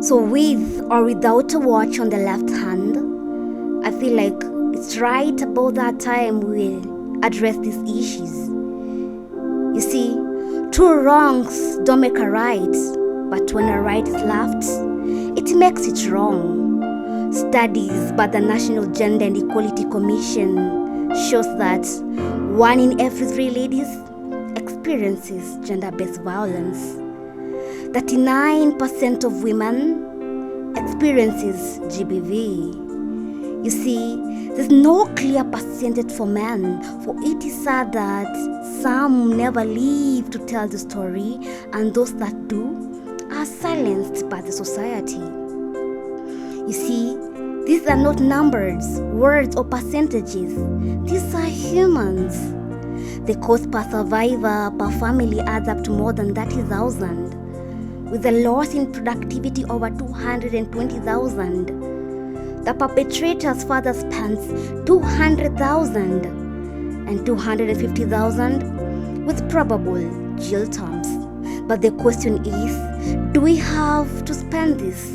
So with or without a watch on the left hand, I feel like it's right about that time we address these issues. You see, two wrongs don't make a right, but when a right is left, it makes it wrong. Studies by the National Gender and Equality Commission shows that 1 in every 3 ladies experiences gender-based violence. 39% of women experiences GBV. You see, there's no clear percentage for men, for it is sad that some never live to tell the story, and those that do are silenced by the society. You see, these are not numbers, words, or percentages. These are humans. The cost per survivor per family adds up to more than 30,000, with a loss in productivity over 220,000. The perpetrator's father spends 200,000 and 250,000 with probable jail terms. But the question is, do we have to spend this?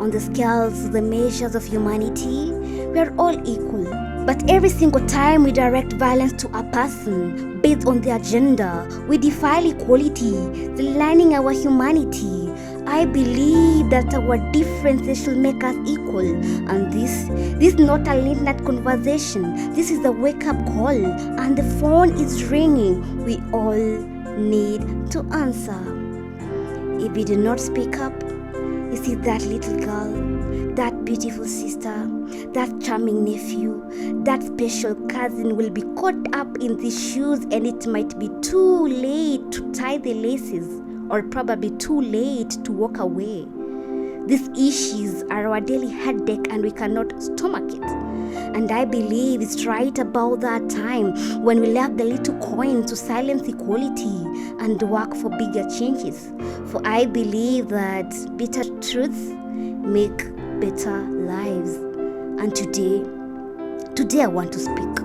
On the scales, the measures of humanity, we are all equal. But every single time we direct violence to a person based on their gender, we defile equality, aligning our humanity. I believe that our differences should make us equal, and this is not a late night conversation. This is a wake-up call, and the phone is ringing. We all need to answer. If we do not speak up, you see that little girl, that beautiful sister, that charming nephew, that special cousin will be caught up in these shoes, and it might be too late to tie the laces, or probably too late to walk away. These issues are our daily headache, and we cannot stomach it. And I believe it's right about that time when we left the little coin to silence equality and work for bigger changes. For I believe that bitter truths make better lives. And today I want to speak.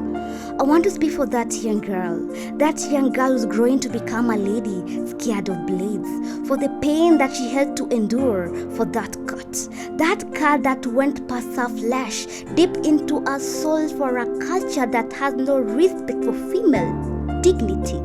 I want to speak for that young girl who's growing to become a lady, scared of blades, for the pain that she had to endure, for that cut that went past her flesh, deep into her soul, for a culture that has no respect for female dignity.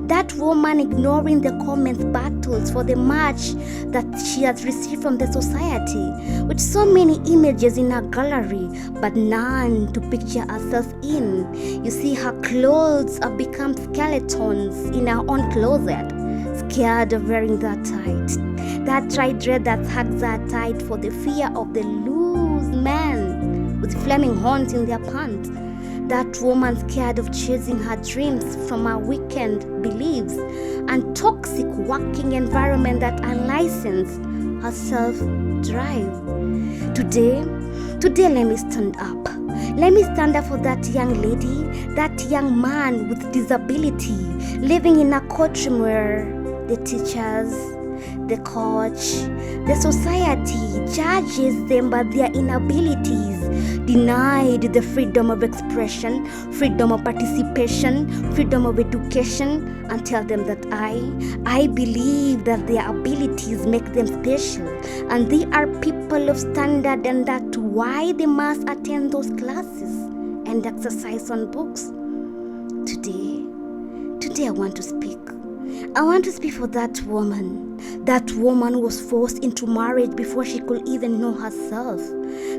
That woman ignoring the comments battles for the match that she has received from the society, with so many images in her gallery, but none to picture herself in. You see, her clothes have become skeletons in her own closet, scared of wearing that tight dread that hugs her tight for the fear of the loose men with flaming horns in their pants. That woman scared of chasing her dreams from her weekend beliefs and toxic working environment that unlicensed her self-drive. Today, let me stand up. Let me stand up for that young lady, that young man with disability, living in a courtroom where the teachers, the coach, the society judges them by their inabilities, denied the freedom of expression, freedom of participation, freedom of education, and tell them that I believe that their abilities make them special, and they are people of standard, and that's why they must attend those classes and exercise on books. Today I want to speak. I want to speak for that woman who was forced into marriage before she could even know herself.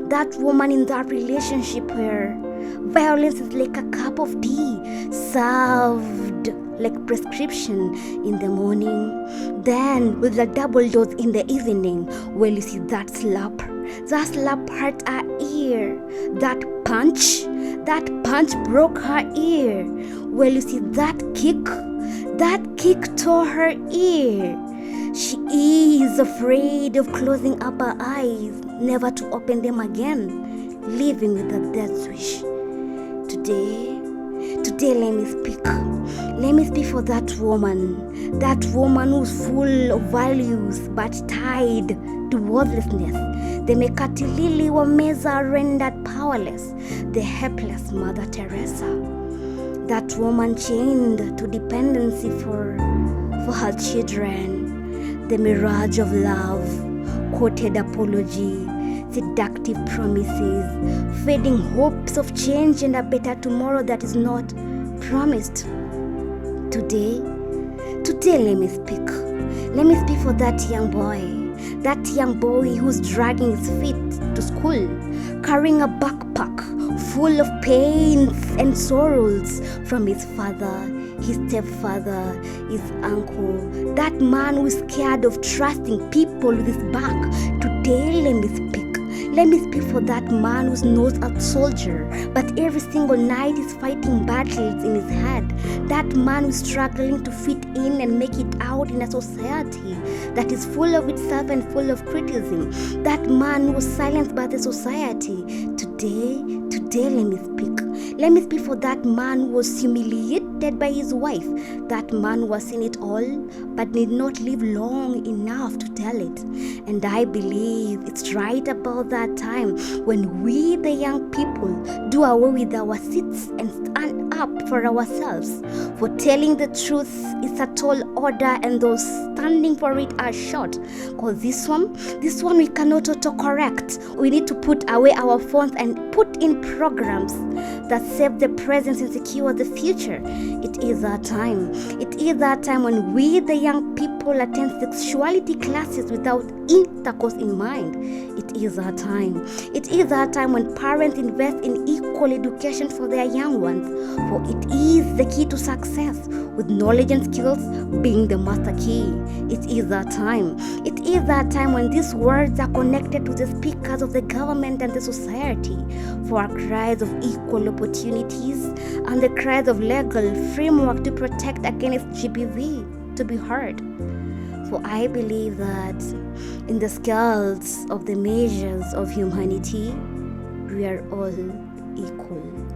That woman in that relationship where violence is like a cup of tea served like prescription in the morning, then with a double dose in the evening. Well, you see, that slap hurt her ear. That punch broke her ear. Well, you see, that kick tore her ear. She is afraid of closing up her eyes, never to open them again, living with a death wish. Today, let me speak. Let me speak for that woman who's full of values but tied to worthlessness. The Mekatilili Wameza rendered powerless, the helpless Mother Teresa. That woman chained to dependency for for her children. The mirage of love, quoted apology, seductive promises, fading hopes of change and a better tomorrow that is not promised. Today let me speak. Let me speak for that young boy who's dragging his feet to school, carrying a backpack full of pains and sorrows from his father, his stepfather, his uncle, that man who is scared of trusting people with his back. Today let me speak. Let me speak for that man who's not a soldier, but every single night is fighting battles in his head. That man who's struggling to fit in and make it out in a society that is full of itself and full of criticism. That man who was silenced by the society. Today let me speak. Let me speak for that man who was humiliated by his wife. That man who has seen it all but did not live long enough to tell it. And I believe it's right about that time when we, the young people, do away with our seats and stand up for ourselves. For telling the truth is a tall order, and those standing for it are short. Because this one we cannot autocorrect. We need to put away our phones and put in programs that save the present and secure the future. It is our time. It is that time when we, the young people, attend sexuality classes without intercourse in mind. It is our time. It is our time when parents invest in equal education for their young ones. For it is the key to success, with knowledge and skills being the master key. It is our time. It is that time when these words are connected to the speakers of the government and the society, for our cries of equal opportunities and the cries of legal framework to protect against GBV to be heard. For I believe that in the scales of the measures of humanity, we are all equal.